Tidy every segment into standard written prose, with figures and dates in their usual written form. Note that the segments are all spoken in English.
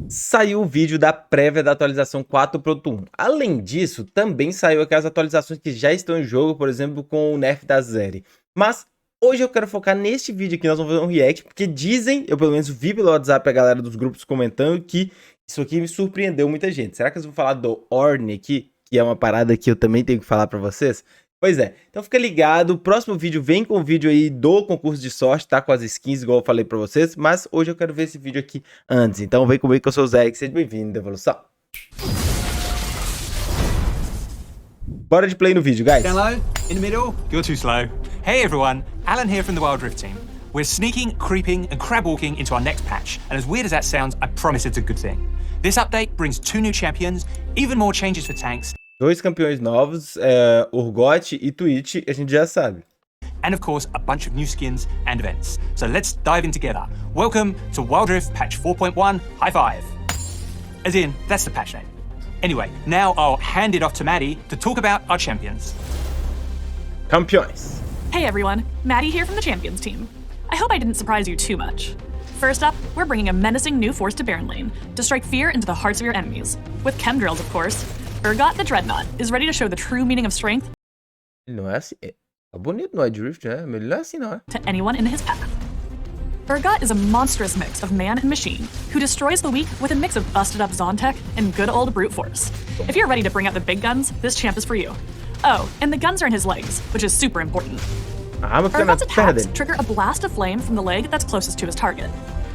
Saiu o vídeo da prévia da atualização 4.1. Além disso, também saiu aquelas atualizações que já estão em jogo, por exemplo, com o nerf da Zerg. Mas hoje eu quero focar neste vídeo aqui, nós vamos fazer um react, porque dizem, eu pelo menos vi pelo WhatsApp a galera dos grupos comentando que isso aqui me surpreendeu muita gente. Será que eu vou falar do ORNN aqui, que é uma parada que eu também tenho que falar pra vocês? Pois é, então fica ligado, o próximo vídeo vem com o vídeo aí do concurso de sorte, tá? Com as skins, igual eu falei pra vocês, mas hoje eu quero ver esse vídeo aqui antes. Então vem comigo que eu sou o Zerg, seja bem-vindo, Evolução. Bora de play no vídeo, guys. Down low, in the middle. You're too slow. Hey everyone, Alan here from the WildRift team. We're sneaking, creeping, and crab walking into our next patch, and as weird as that sounds, I promise it's a good thing. This update brings 2 new champions, even more changes for tanks, 2 campeões novos, Urgot e Twitch, a gente já sabe. and of course, a bunch of new skins and events. So let's dive in together. Welcome to WildRift patch 4.1, high five. As in, that's the patch name. Anyway, now I'll hand it off to Maddie to talk about our champions. Campeões. Hey everyone, Maddie here from the Champions team. I hope I didn't surprise you too much. First up, we're bringing a menacing new force to Baron Lane to strike fear into the hearts of your enemies. With chemdrills, of course. Urgot the Dreadnought is ready to show the true meaning of strength Ele não é assim. Tá bonito no WildRift, né? Mas ele não é assim, não é? to anyone in his path. Urgot is a monstrous mix of man and machine, who destroys the weak with a mix of busted up Zontech and good old brute force. If you're ready to bring out the big guns, this champ is for you. Oh, and the guns are in his legs, which is super important. A arma fica na Urgot's perna attacks dele. trigger a blast of flame from the leg that's closest to his target.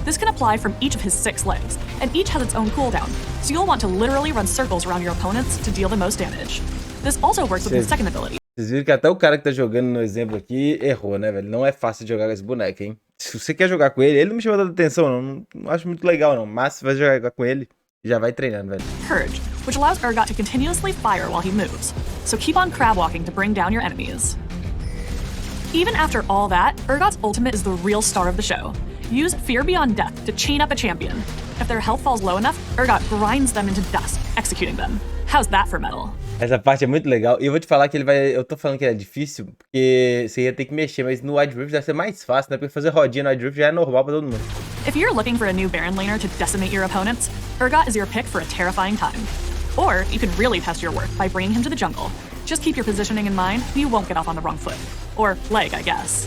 This can apply from each of his 6 legs, and each has its own cooldown, so you'll want to literally run circles around your opponents to deal the most damage. This also works with his second ability. Vocês viram que até o cara que tá jogando no exemplo aqui errou, né, velho? Não é fácil de jogar com esse boneco, hein? Se você quer jogar com ele, ele não me chama tanta atenção, não acho muito legal, não. Mas se vai jogar com ele, já vai treinando, velho. Purge, which allows Urgot to continuously fire while he moves, so keep on crab walking to bring down your enemies. Even after all that, Urgot's ultimate is the real star of the show. Use Fear Beyond Death to chain up a champion. If their health falls low enough, Urgot grinds them into dust, executing them. How's that for metal? Essa parte é muito legal. E eu vou te falar que ele vai... Eu tô falando que ele é difícil, porque você ia ter que mexer, mas no WildRift deve ser mais fácil, né? Porque fazer rodinha no WildRift já é normal pra todo mundo. If you're looking for a new Baron laner to decimate your opponents, Urgot is your pick for a terrifying time. Or you can really test your worth by bringing him to the jungle. Just keep your positioning in mind, and you won't get off on the wrong foot. Or leg, I guess.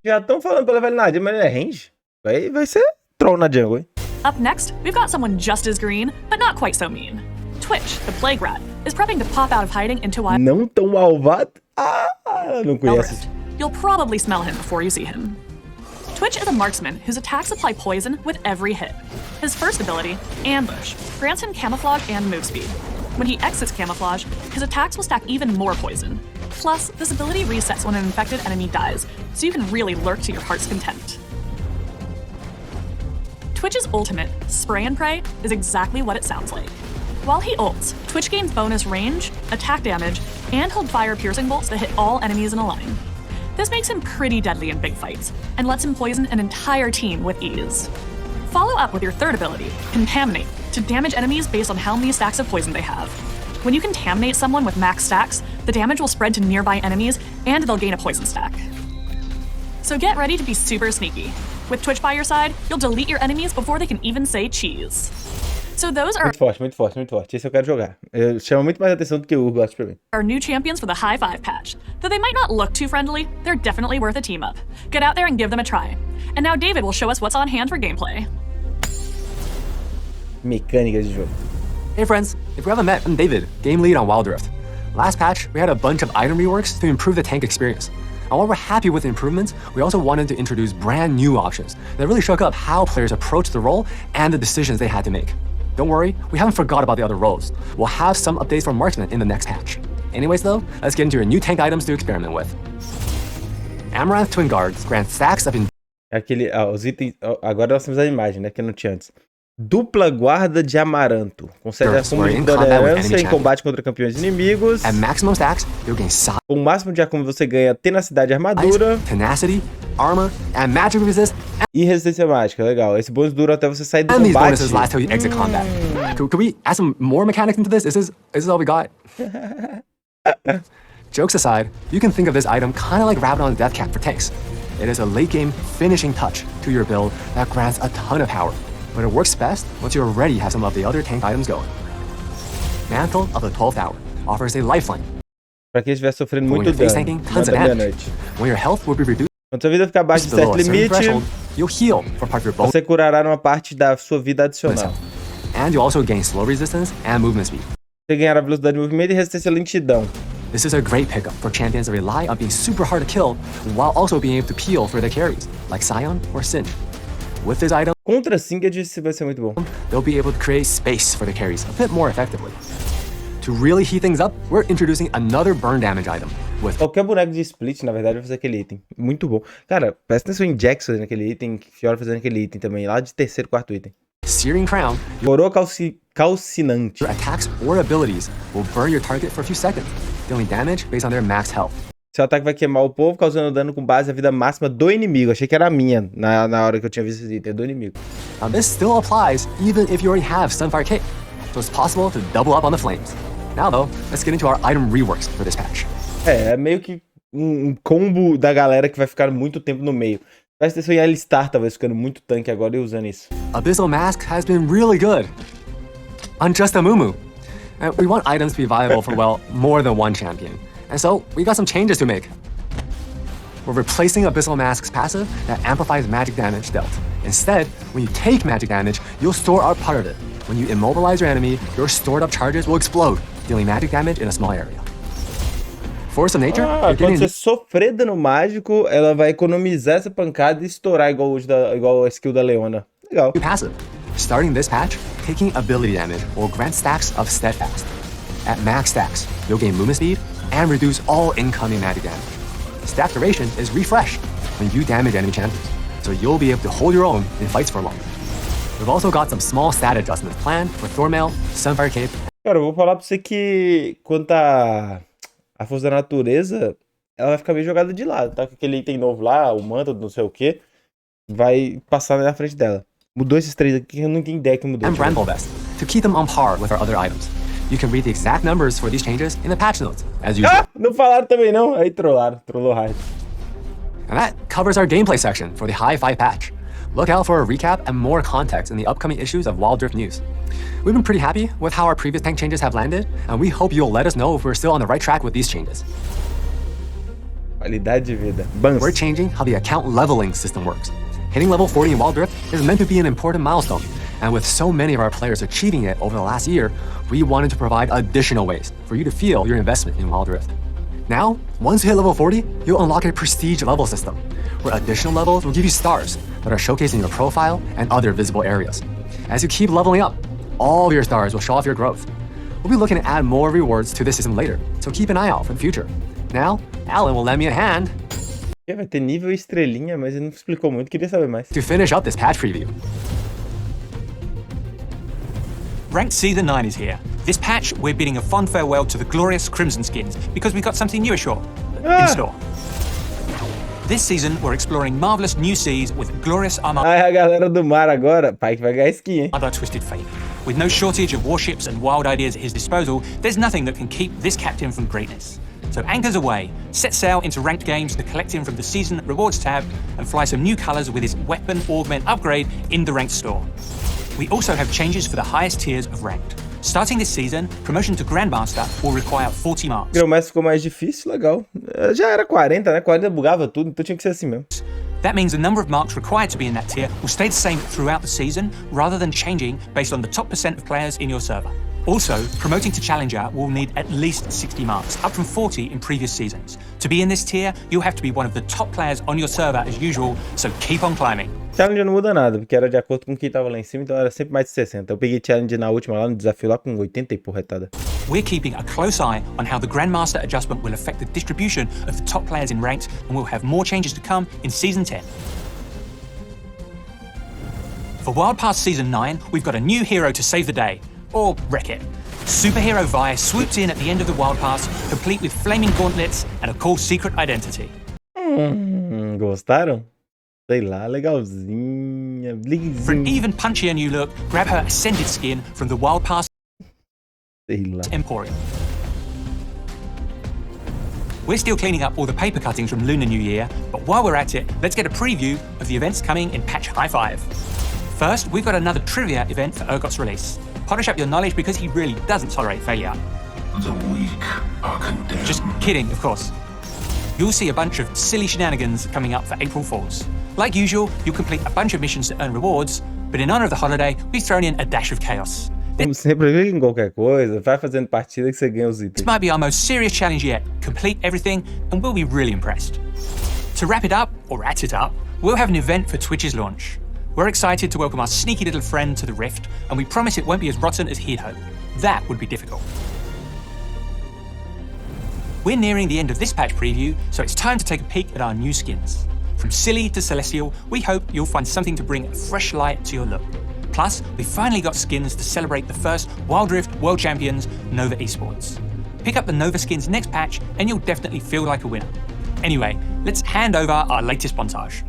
Já estão falando pra levar ele na jungle, mas ele é range. Vai ser troll na jungle, hein? Up next, we've got someone just as green, but not quite so mean. Twitch, the Plague Rat, is prepping to pop out of hiding into Não tão malvado? Não conheço. WildRift. You'll probably smell him before you see him. Twitch is a marksman whose attacks apply poison with every hit. His first ability, Ambush, grants him camouflage and move speed. When he exits camouflage, his attacks will stack even more poison. Plus, this ability resets when an infected enemy dies, so you can really lurk to your heart's content. Twitch's ultimate, Spray and Pray, is exactly what it sounds like. While he ults, Twitch gains bonus range, attack damage, and hold fire piercing bolts that hit all enemies in a line. This makes him pretty deadly in big fights, and lets him poison an entire team with ease. Follow up with your third ability, Contaminate, to damage enemies based on how many stacks of poison they have. When you contaminate someone with max stacks, the damage will spread to nearby enemies, and they'll gain a poison stack. So get ready to be super sneaky. With Twitch by your side, you'll delete your enemies before they can even say cheese. So those are Muito forte, muito forte, muito forte. Esse eu quero jogar. Chama muito mais atenção do que o Urgot pra mim. our new champions for the High 5 patch. Though they might not look too friendly, they're definitely worth a team up. Get out there and give them a try. And now David will show us what's on hand for gameplay. Mecânicas de jogo. Hey friends, if we haven't met, I'm David, game lead on WildRift. Last patch, we had a bunch of item reworks to improve the tank experience. And while we're happy with the improvements, we also wanted to introduce brand new options that really shook up how players approach the role and the decisions they had to make. Don't worry, we haven't forgot about the other roles. We'll have some updates for marksmen in the next patch. Anyways though, let's get into your new tank items to experiment with. Amaranth Twin Guards grant stacks of Aquele, os itens. Agora nós temos a imagem, né? Que não tinha antes. Dupla guarda de amaranto. Concede acúmulo de tolerância em combate contra campeões inimigos. At maximum stacks, you'll gain size, Com o máximo de acúmulo você ganha tenacidade e armadura. tenacity, armor, and magic resist, E resistência mágica, legal. Esse bônus dura até você sair do and these combate. bonuses last till you exit combat. Could we add some more mechanics into this? Is this all we got? Jokes aside, you can think of this item kind of like Rabadon's Death Cap for tanks. It is a late-game finishing touch to your build that grants a ton of power. but it works best once you already have some of the other tank items going. Mantle of the 12th Hour offers a lifeline. Pra quem estiver sofrendo When muito you're face dano, tanking, tons of manda damage. meia-noite. When your health will be reduced Quando sua vida ficar abaixo de certo below a certain limite, threshold, you'll heal for part of your bonus você curará uma parte da sua vida adicional. health. And you'll also gain slow resistance and movement speed. Você ganhará velocidade de movimento e resistência à lentidão. This is a great pickup for champions that rely on being super hard to kill while also being able to peel for their carries, like Sion or Sin. With this item, Contra Singed vai ser muito bom. they'll be able to create space for their carries a bit more effectively. To really heat things up, we're introducing another burn damage item with Qualquer boneco de split, na verdade, vai fazer aquele item. Muito bom. Cara, presta atenção em Jax fazendo aquele item, Fiora fazendo aquele item também, lá de terceiro, quarto item. Searing Crown. Coroa calcinante. Your attacks or abilities will burn your target for a few seconds, dealing damage based on their max health. Seu ataque vai queimar o povo, causando dano com base na vida máxima do inimigo. Achei que era a minha, na hora que eu tinha visto esse item, do inimigo. Now this still applies even if you already have Sunfire Cape, so it's possible to double up on the flames. Now though, let's get into our item reworks for this patch. É meio que um combo da galera que vai ficar muito tempo no meio. Presta atenção em Alistar, talvez, ficando muito tanque agora e usando isso. Abyssal Mask has been really good on just a Mumu. We want items to be viable for, well, more than one champion. And so, we got some changes to make. We're replacing Abyssal Mask's passive that amplifies magic damage dealt. Instead, when you take magic damage, you'll store up part of it. When you immobilize your enemy, your stored up charges will explode, dealing magic damage in a small area. Force of Nature, you're Quando getting você sofrer dano mágico, ela vai economizar essa pancada e estourar igual a skill da Leona. Legal. new passive. Starting this patch, taking ability damage will grant stacks of Steadfast. At max stacks, you'll gain movement speed and reduce all incoming magic damage. Stack duration is refreshed when you damage enemy champions, so you'll be able to hold your own in fights for long. We've also got some small stat adjustments planned for Thormail, Sunfire Cape. Cara, eu vou falar pra você que quanto a força da natureza, ela vai ficar meio jogada de lado, tá? Com aquele item novo lá, o manto, não sei o que, vai passar na frente dela. Mudou esses três aqui que eu não entendi ideia que mudou. And Bramble Vest to keep them on par with our other items. You can read the exact numbers for these changes in the patch notes, as usual. Ah, não falaram também não. Aí trollou Riot. And that covers our gameplay section for the High 5 patch. Look out for a recap and more context in the upcoming issues of WildRift News. We've been pretty happy with how our previous tank changes have landed, and we hope you'll let us know if we're still on the right track with these changes. Qualidade de vida. Bans. We're changing how the account leveling system works. Hitting level 40 in WildRift is meant to be an important milestone, and with so many of our players achieving it over the last year, we wanted to provide additional ways for you to feel your investment in WildRift. Now, once you hit level 40, you'll unlock a prestige level system, where additional levels will give you stars that are showcased in your profile and other visible areas. As you keep leveling up, all of your stars will show off your growth. We'll be looking to add more rewards to this system later, so keep an eye out for the future. Now, Alan will lend me a hand Vai ter nível e estrelinha, mas ele não explicou muito, queria saber mais. to finish up this patch preview. Ranked Season 9 is here. This patch, we're bidding a fond farewell to the glorious Crimson skins because we've got something new ashore in store. This season, we're exploring marvelous new seas with glorious armor. Ah, é a galera do mar agora. Pai que vai ganhar skin, hein? Other twisted fate. With no shortage of warships and wild ideas at his disposal, there's nothing that can keep this captain from greatness. So anchors away, set sail into Ranked Games to collect him from the Season Rewards tab and fly some new colours with his Weapon Augment upgrade in the Ranked store. We also have changes for the highest tiers of Ranked. Starting this season, promotion to Grandmaster will require 40 marks. O mais ficou mais difícil, legal. Já era 40, né? 40 bugava tudo, então tinha que ser assim mesmo. That means the number of marks required to be in that tier will stay the same throughout the season, rather than changing based on the top % of players in your server. Also, promoting to Challenger will need at least 60 marks, up from 40 in previous seasons. To be in this tier, you'll have to be one of the top players on your server as usual, so keep on climbing. Challenge não muda nada, porque era de acordo com quem tava lá em cima, então era sempre mais de 60. Eu peguei challenge na última lá no desafio lá com 80 e porretada. We're keeping a close eye on how the Grandmaster adjustment will affect the distribution of the top players in Ranked, and we'll have more changes to come in Season 10. For Wild Pass Season 9, we've got a new hero to save the day. Or wreck it. Superhero Vi swoops in at the end of the Wild Pass, complete with flaming gauntlets and a cool secret identity. Gostaram? Sei lá, legalzinha. For an even punchier new look, grab her Ascended skin from the Wild Pass Sei lá. Emporium. We're still cleaning up all the paper cuttings from Lunar New Year, but while we're at it, let's get a preview of the events coming in Patch High 5. First, we've got another trivia event for Urgot's release. Polish up your knowledge because he really doesn't tolerate failure. The weak are condemned. Just kidding, of course. You'll see a bunch of silly shenanigans coming up for April Fools. Like usual, you'll complete a bunch of missions to earn rewards, but in honor of the holiday, we've thrown in a dash of chaos. Como sempre, clica em qualquer coisa, vai fazendo partida que você ganha os This itens. might be our most serious challenge yet. Complete everything, and we'll be really impressed. To wrap it up, or rat it up, we'll have an event for Twitch's launch. We're excited to welcome our sneaky little friend to the Rift, and we promise it won't be as rotten as he'd hope. That would be difficult. We're nearing the end of this patch preview, so it's time to take a peek at our new skins. From silly to celestial, we hope you'll find something to bring a fresh light to your look. Plus, we finally got skins to celebrate the first WildRift World Champions, Nova Esports. Pick up the Nova skins next patch and you'll definitely feel like a winner. Anyway, let's hand over our latest montage.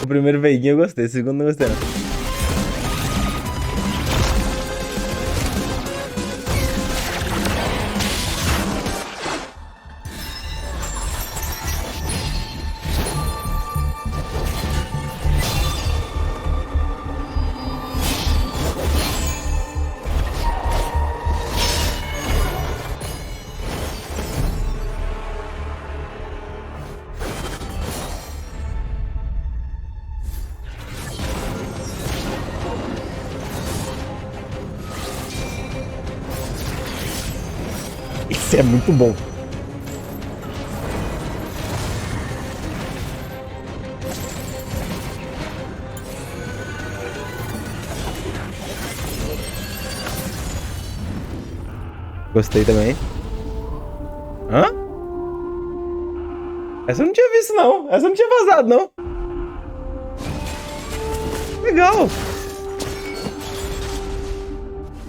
O primeiro veiguinho eu gostei, o segundo não gostei não. Isso é muito bom. Gostei também. Hã? Essa eu não tinha visto não. Essa eu não tinha vazado não. Legal.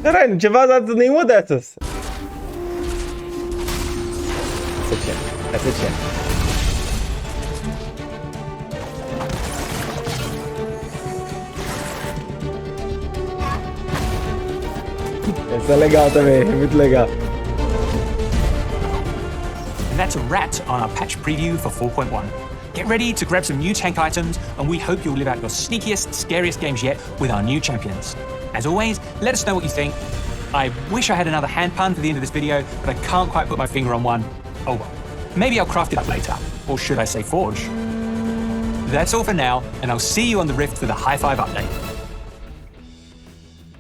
Caralho, não tinha vazado nenhuma dessas. Essa tinha. Essa é legal também, é muito legal. And that's a wrap on our patch preview for 4.1. Get ready to grab some new tank items, and we hope you'll live out your sneakiest, scariest games yet with our new champions. As always, let us know what you think. I wish I had another hand pun for the end of this video, but I can't quite put my finger on one. Oh well. Maybe I'll craft it up later. Or should I say forge? That's all for now, and I'll see you on the Rift for the High Five update.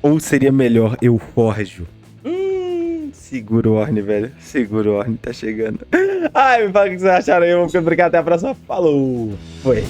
Ou seria melhor eu forjo? Segura o ORNN, velho. Segura o ORNN, tá chegando. Ai, me fala o que vocês acharam aí. Eu vou ficando por aqui. Até a próxima. Falou. Foi.